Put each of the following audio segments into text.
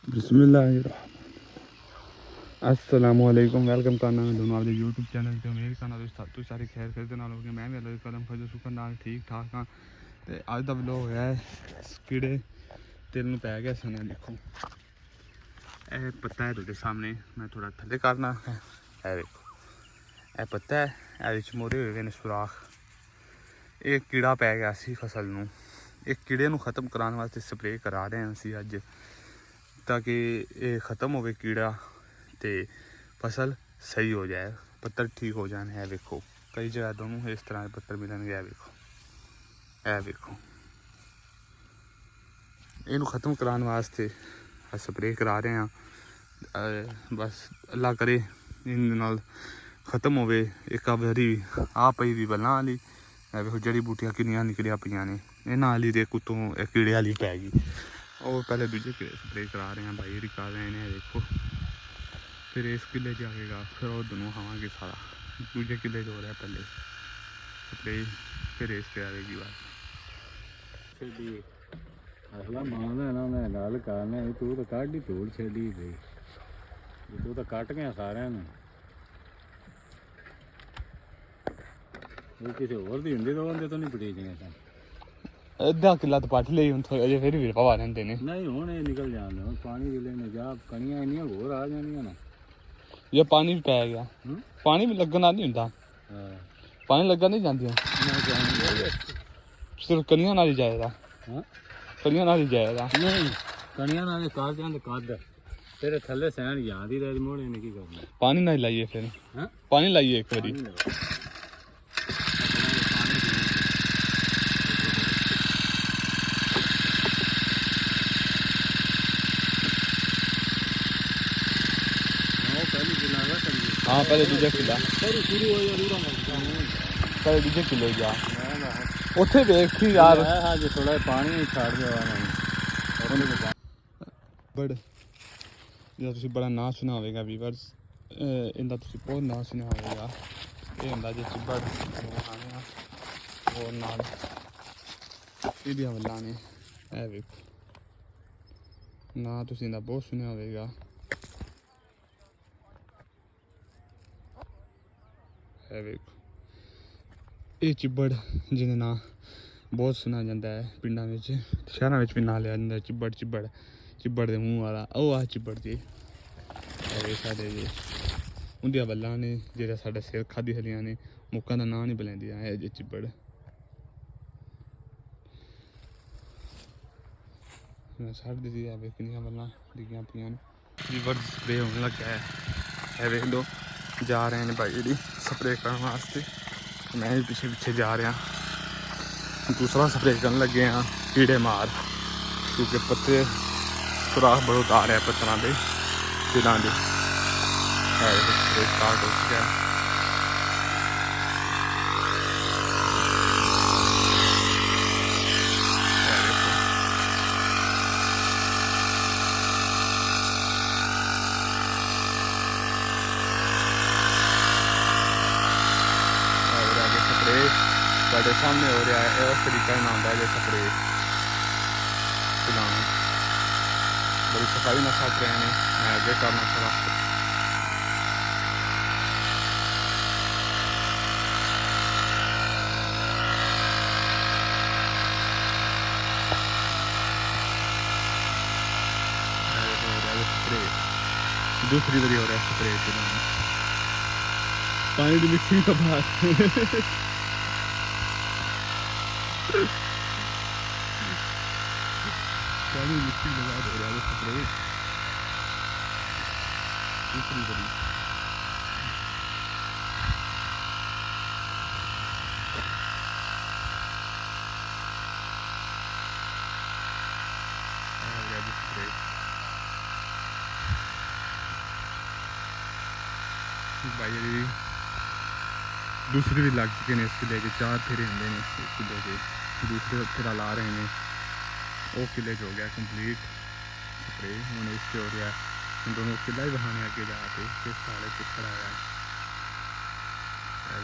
बिस्मिल्लाहिर्रहमान अस्सलामुअलैकुम वेलकम करना मैं दोनों आपके यूट्यूब चैनल ते उम्मीद करना तुम सारे खैर खैर नाल होगे। मैं भी अल्लाह दी करम फजल शुक्र नाल ठीक ठाक हाँ। ते अज दा व्लॉग है कीड़े तेल नूं पै गया सन। देखो यह पत्ता है तुहाडे सामने, मैं थोड़ा थल्ले करना है। देखो यह पत्ता है, ये मोरे हुए ने सुराख। ये कीड़ा पै गया सी फसल नूं। एक कीड़े नूं खत्म कराने वास्ते स्प्रे करा रहे हैं असीं अज, ताकि ये ख़त्म हो कीड़ा तो फसल सही हो जाए, पत्तर ठीक हो जाए। है देखो कई जगह दोनों इस तरह के पत्तर मिलेंगे। है देखो इनू ख़त्म कराने वास्ते स्प्रे करा रहे हैं। बस अल्लाह करे इन नाल ख़त्म होवे। एक बारी आ पई दी बल्लां वाली देखो जड़ी बूटियां किनियां निकलियां पईयां ने इन्हां वाली ते कुतों कीड़े वाली पै गई। और पहले दूजे कीड़े स्प्रे करा रहे हैं भाई, कर रहे हैं। देखो फिर इस किले जाएगा, फिर वो दोनों खावांगे सारा। दूजे किले जो हो रहा है पहले स्प्रे, फिर इस पे आएगी बात। असला मानदा ना मैं गल करना तू तो कढ़ ही तोड़ छड़ी पई, तू तो कट गया सारे किसी होर दी हुंदी तो उंदे तो नहीं पटीजियां सन। अद्धा किला तो पट ली हूँ अजे फिर भी पवा रहिंदे ने। नहीं हुण ये निकल जांदे, हुण पानी जिले ने जा कणियां इन्नियां होर आ जानियां ना। ये पानी भी पै गया, पानी भी लगना नहीं हुंदा। पानी लगा नहीं जांदियां सिर्फ कनियां नाल ही जाएगा। कनियां नाल ही जाएगा नहीं कणियां नाल काट जांदे कद तेरे थल्ले सैन जांदी रह मोड़े ने की करना। पानी ना लाइए फिर पानी लाइए एक बारी। हाँ पहले दूजा किला, पहले दूजे किले जा उत्थे देख यार जो थोड़ा पानी छाड़ देवा बड़ जो तुसी बड़ा नाम सुना होगा व्यूअर्स, इंदा तुसी बहुत नाम सुना होगा। ये हुंदा जे चिब्बड़ खाने और नाल इहदियां वल्लां ने। ए वेखो ना तुसी इंदा बहुत सुनिया होगा। है वेखो ये चिब्बड़ जिन्हें ना बहुत सुना जाता है पिंडा में, शहरों में भी ना लिया जाता है चिब्बड़। चिब्बड़ चिब्बड़ के मूँह वाला वो आ चिब्बड़ जी साढ़े जी उंदियां वल्लां ने जेह्ड़ा साढ़े सिर खादी हलियां ने मुक्कां दा नां नहीं बलैंदियां। है जे चिब्बड़ साढ़े दी किनियां वल्लां डिग्गियां पियां ने। लीवर स्प्रे होने लग गया है वेख लो। जा रहे हैं भाई जी स्प्रे करने वास्ते, मैं भी पीछे पीछे जा रहा। दूसरा स्प्रे करने लगे हैं कीड़े मार, क्योंकि पत्ते सुराख बहुत आ रहे हैं पत्थरों के दिलों के। स्प्रे स्टार्ट हो चुका है। स्प्रे सामने हो रहा है, उस तरीका ना आता है स्प्रे चलाना। बड़ी सफाई ना छट रहे हैं, मैं अगे करना थोड़ा। स्प्रे दूसरी बारी हो रहा है स्प्रे चलाना, पानी की मिक्सिंग का बाहर पानी मिक्सिंग के बाद हो रहा है स्प्रे दूसरी बारी। भाई दूसरे भी लग चुके हैं इस किले के, 4 फेरे होंगे ने इस किले के। दूसरे फेरा ला रहे हैं, वो किले हो गया कंप्लीट स्प्रे। हूँ इस हो रहा है दोनों किला ही बहाने अगे जाके किस साले पिछड़ आया है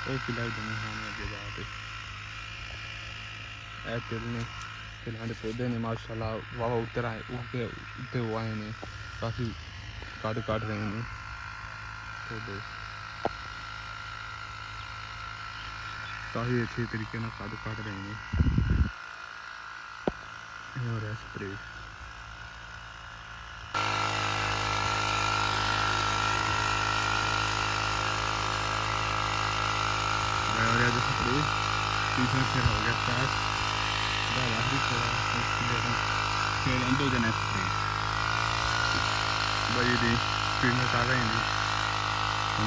वो किला ही दोनों बहाने अगे जाके। ए तिल के पौधे ने माशाल्लाह वाह उतर आए उगते हुए आए ने काफ़ी काट रहे हैं पौधे काफ़ी अच्छे तरीके से काट रहे हैं और स्प्रे और स्प्रे तीसरा फेरा हो गया पास आखिरी फेरा फिर एंडो देना स्प्रे भाई दी स्पीड में कर रहे हैं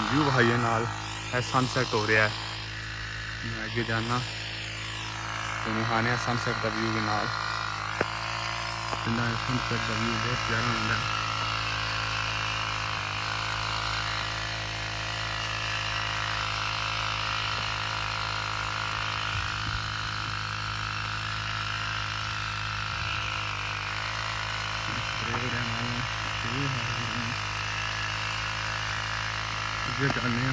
व्यू भाई नाल सनसैट हो रहा है मैं अगे जाना तो खाने सनसैट का व्यू के नाल सनसैट का व्यू बहुत प्यारा होता है चलने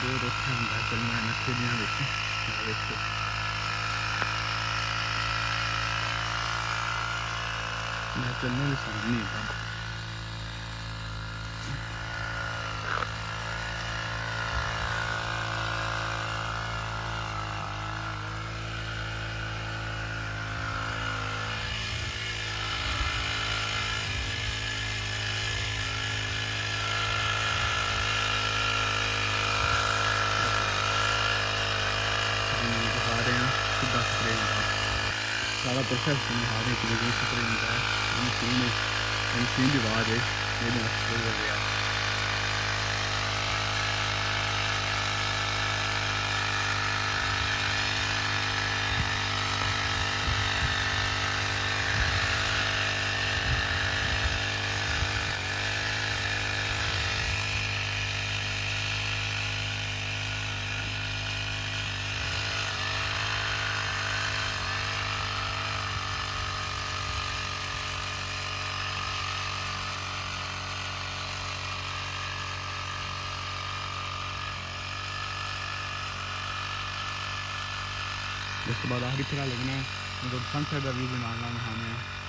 बहुत अच्छा होता है चलना है खेलियाँ देखो मैं चलने भी समझ नहीं आता सारा प्रोसेस हर एक जगह स्प्रे होता है मशीन की आवाज़ है ये स्प्रे कर रहा है उसके बाद आखिरी फेरा लगना है मतलब सनसेट का व्यू भी नाल नहाने हैं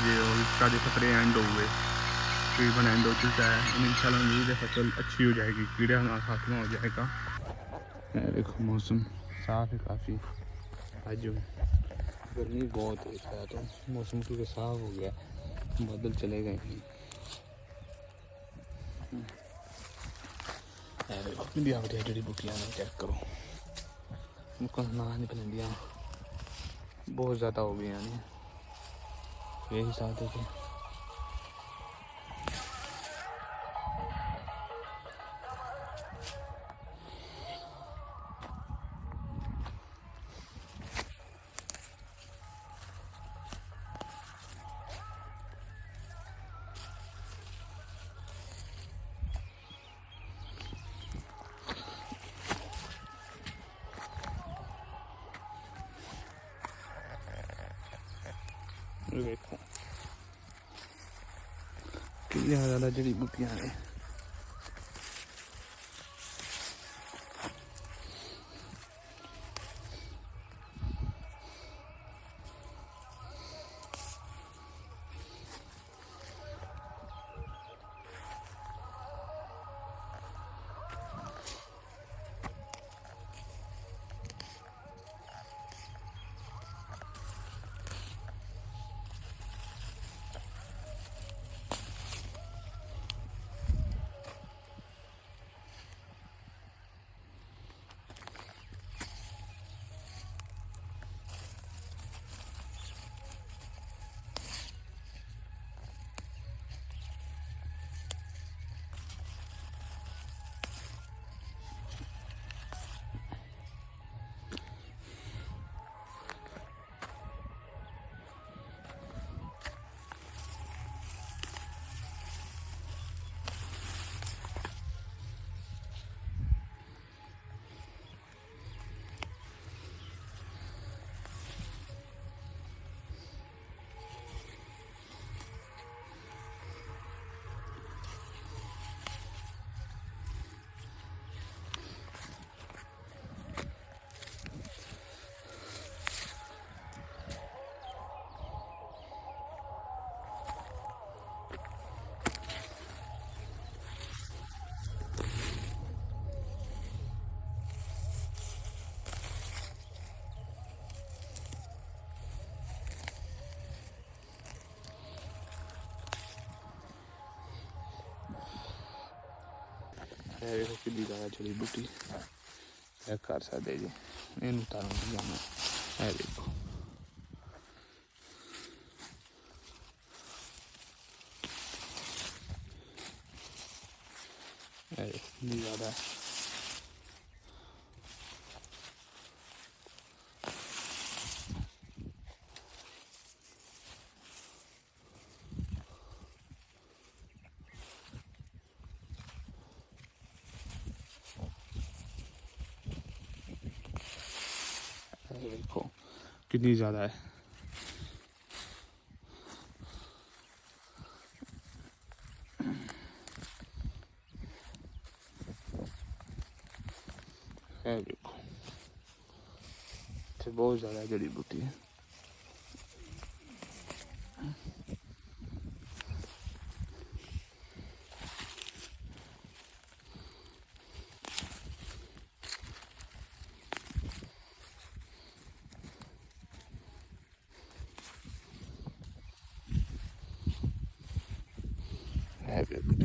जी और इसका जो स्प्रे एंड हो गए तकरीबन एंड हो चुका है इंशाल्लाह उम्मीद है फसल अच्छी हो जाएगी कीड़ा ना खात्मा हो जाएगा देखो मौसम साफ़ है काफ़ी आज गर्मी बहुत है तो मौसम क्योंकि साफ़ हो गया बादल चले गए अपनी बढ़िया जड़ी बूटियाँ चेक करो उनका ना निकलेंदियाँ बहुत ज़्यादा हो गई यानी यही साथ है कि देखो कितनी ज़्यादा जड़ी बूटियाँ हैं देखो कितनी ज़्यादा जड़ी बूटी चेक कर सकते जी इन उतारों जाना है देखो कितनी ज़्यादा देखो कितनी ज़्यादा है देखो तो बहुत ज़्यादा जड़ी बूटी है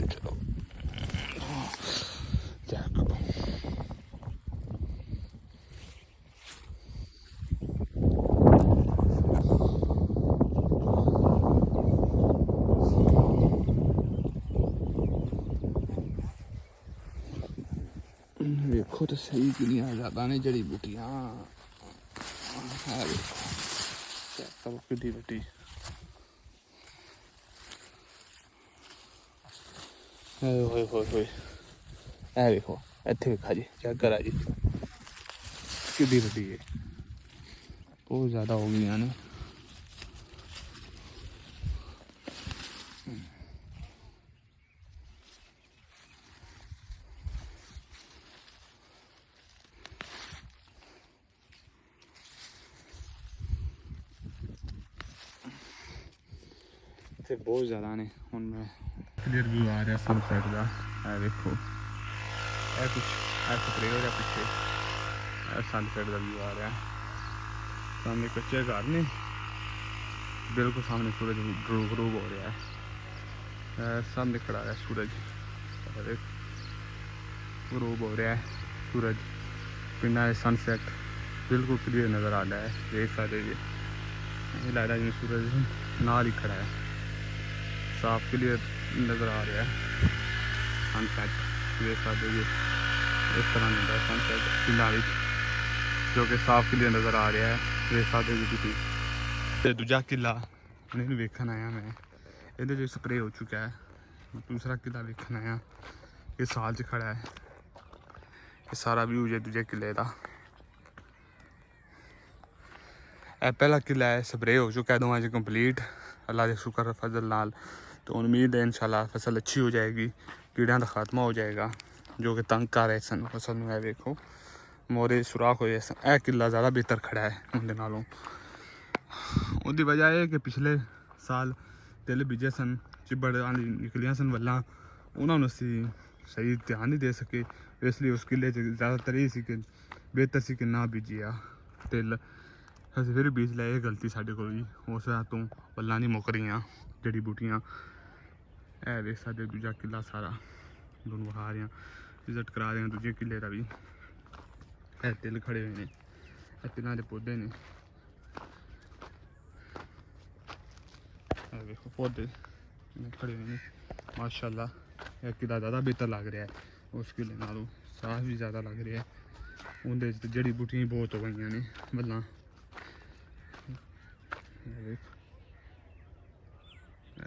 चलो चेक करो देखो तो सही कितनी ज़्यादा ने जड़ी बूटियाँ है देखो चेक करो कितनी बड़ी होए होए होए है देखो इतने देखा जी चेक करा जी कितनी बड़ी है बहुत ज़्यादा हो गई ने इतने बहुत ज़्यादा ने हुन मैं क्लियर व्यू आ रहा सनसेट का है देखो है कुछ है स्प्रे हो रहा पीछे सनसेट का व्यू आ रहा है सामने कच्चे घर ने बिल्कुल सामने सूरज ग्रूब हो रहा है सामने खड़ा है सूरज ग्रूब हो रहा है सूरज पिंडा सनसेट बिल्कुल क्लियर नज़र आ रहा है देख सकते जी लग रहा है सूरज नाल ही खड़ा है साफ क्लियर नज़र आ रहा है सनसेट देख सकते जी इस तरह मिलता है सनसेट पिंडा जो कि साफ क्लियर नज़र आ रहा है देख सकते जी तुम ਤੇ ਦੂਜਾ ਕਿਲਾ ਇਹਨੂੰ ਵੇਖਣ ਆਇਆ ਮੈਂ ਇਹਦੇ ਵਿੱਚ ਸਪਰੇਅ ਹੋ ਚੁੱਕਾ ਹੈ ਦੂਸਰਾ ਕਿਲਾ ਵੇਖਣ ਆਇਆ ਇਹ ਸਾਲ 'ਚ ਖੜਾ ਹੈ ਇਹ ਸਾਰਾ ਵਿਊ ਜੇ ਦੂਜੇ ਕਿਲੇ ਦਾ ਇਹ ਪਹਿਲਾ ਕਿਲਾ ਹੈ ਸਪਰੇਅ ਹੋ ਚੁੱਕਾ ਹੈ ਦੋਵਾਂ 'ਚ ਕੰਪਲੀਟ ਅੱਲਾ ਦੇ ਸ਼ੁਕਰ ਫਜ਼ਲ ਨਾਲ तो उम्मीद है इंशाल्लाह फसल अच्छी हो जाएगी कीड़ा का खात्मा हो जाएगा जो कि तंग कर रहे सन फसल में देखो मोरे सुराख हो सन यह किला ज़्यादा बेहतर खड़ा है उनके नालों उसकी वजह है कि पिछले साल तिल बीजे सन चिबड़ निकलियां सन वल्लां उन्होंने असी सही ध्यान नहीं दे सके इसलिए उस किले ज़्यादातर यही सी कि बेहतर सी कि ना बीजिया तिल असीं फिर बीज लिया गलती साढ़े को उस तो वल्लां नहीं मुक रही जड़ी बूटियां है देख सकते दूजा किला सारा दोनों विखा रहे हैं विजिट करा रहे हैं दूजे किले का भी है तिल खड़े हुए हैं तिलों के पौधे ने देखो पौधे खड़े हुए हैं माशाल्लाह यह किला ज़्यादा बेहतर लग रहा है उस किले नालों साफ भी ज़्यादा लग रहा है उनके जड़ी बूटियां बहुत हो गई ने बल्ला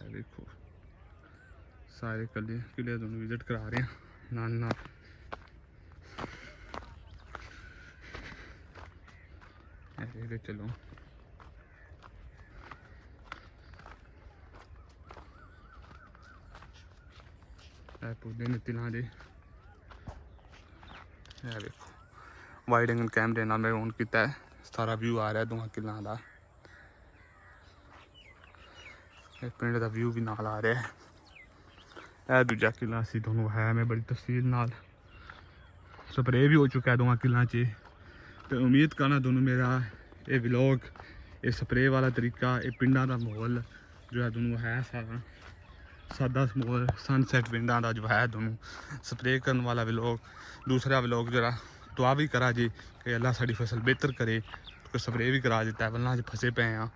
देखो सारे किले दोनों विजिट करा रहे हैं नाल नाल चलो पौधे ने तिलों के देखो वाइड एंगल कैमरे नाल मैं ऑन किया है सारा व्यू आ रहा है दोवां किलों का पिंड का व्यू भी नाल आ रहा है यह दूजा किला असी दोनों है मैं बड़ी तफसील नाल स्प्रे भी हो चुका है दोवां किलों च तो उम्मीद करना दोनों मेरा ये व्लॉग ये स्प्रे वाला तरीका ये पिंडा का माहौल जो है दोनों है सारा ਸਾਦਾ ਸਮੋਲ ਸਨਸੈਟ ਪਿੰਡਾਂ ਦਾ ਜੋ ਹੈ ਤੁਹਾਨੂੰ ਸਪਰੇਅ ਕਰਨ ਵਾਲਾ ਵਲੋਗ, ਦੂਸਰਾ ਵਲੋਗ ਜਿਹੜਾ ਦੁਆ ਵੀ ਕਰਾ ਜੀ ਕਿ ਅੱਲਾ ਸਾਡੀ ਫਸਲ ਬਿਹਤਰ ਕਰੇ, ਕੋਈ ਸਪਰੇਅ ਵੀ ਕਰਾ ਦਿੱਤਾ, ਪਹਿਲਾਂ 'ਚ ਫਸੇ ਪਏ ਆ,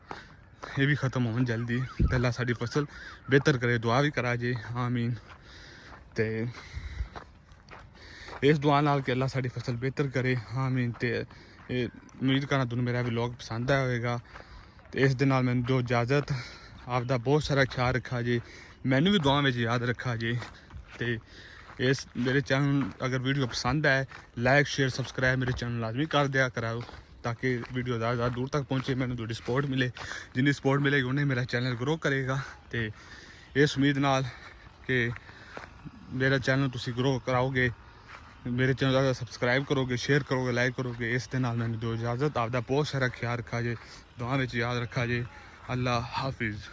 ਇਹ ਵੀ ਖਤਮ ਹੋਣ ਜਲਦੀ, ਤੇ ਅੱਲਾ ਸਾਡੀ ਫਸਲ ਬਿਹਤਰ ਕਰੇ, ਦੁਆ ਵੀ ਕਰਾ ਜੀ ਆਮੀਨ। ਤੇ ਇਸ ਦੁਆ ਨਾਲ ਕਿ ਅੱਲਾ ਸਾਡੀ ਫਸਲ ਬਿਹਤਰ ਕਰੇ ਆਮੀਨ। ਤੇ ਇਹ ਉਮੀਦ ਕਰਨਾ ਤੁਹਾਨੂੰ ਮੇਰਾ ਵਲੋਗ ਪਸੰਦ ਆਇਆ ਹੋਵੇਗਾ, ਤੇ ਇਸ ਦੇ ਨਾਲ ਮੈਨੂੰ ਦਿਓ ਇਜਾਜ਼ਤ। ਆਪਦਾ ਬਹੁਤ ਸਾਰਾ ਖਿਆਲ ਰੱਖਾ ਜੀ, ਮੈਨੂੰ ਵੀ ਦੁਆ ਵਿੱਚ ਯਾਦ ਰੱਖਾ ਜੀ। ਤੇ ਇਸ ਮੇਰੇ ਚੈਨਲ ਅਗਰ ਵੀਡੀਓ ਪਸੰਦ ਆਏ, ਲਾइक शेयर सब्सक्राइब मेरे चैनल लाजमी कर दिया कराओ, ताकि वीडियो ज़्यादा दूर तक पहुँचे, मैंने थोड़ी सपोर्ट मिले, जिन्नी सपोर्ट मिलेगी उन्हें मेरा चैनल ग्रो करेगा। तो इस उम्मीद नाल कि मेरा चैनल तुसी ग्रो कराओगे, मेरे चैनल ज़्यादा सब्सक्राइब करोगे, शेयर करोगे, लाइक करोगे, इस दे नाल मैंने दो इजाज़त। आपका बहुत सारा ख्याल रखा जे, दुआ में याद रखा जे। अल्लाह हाफिज़।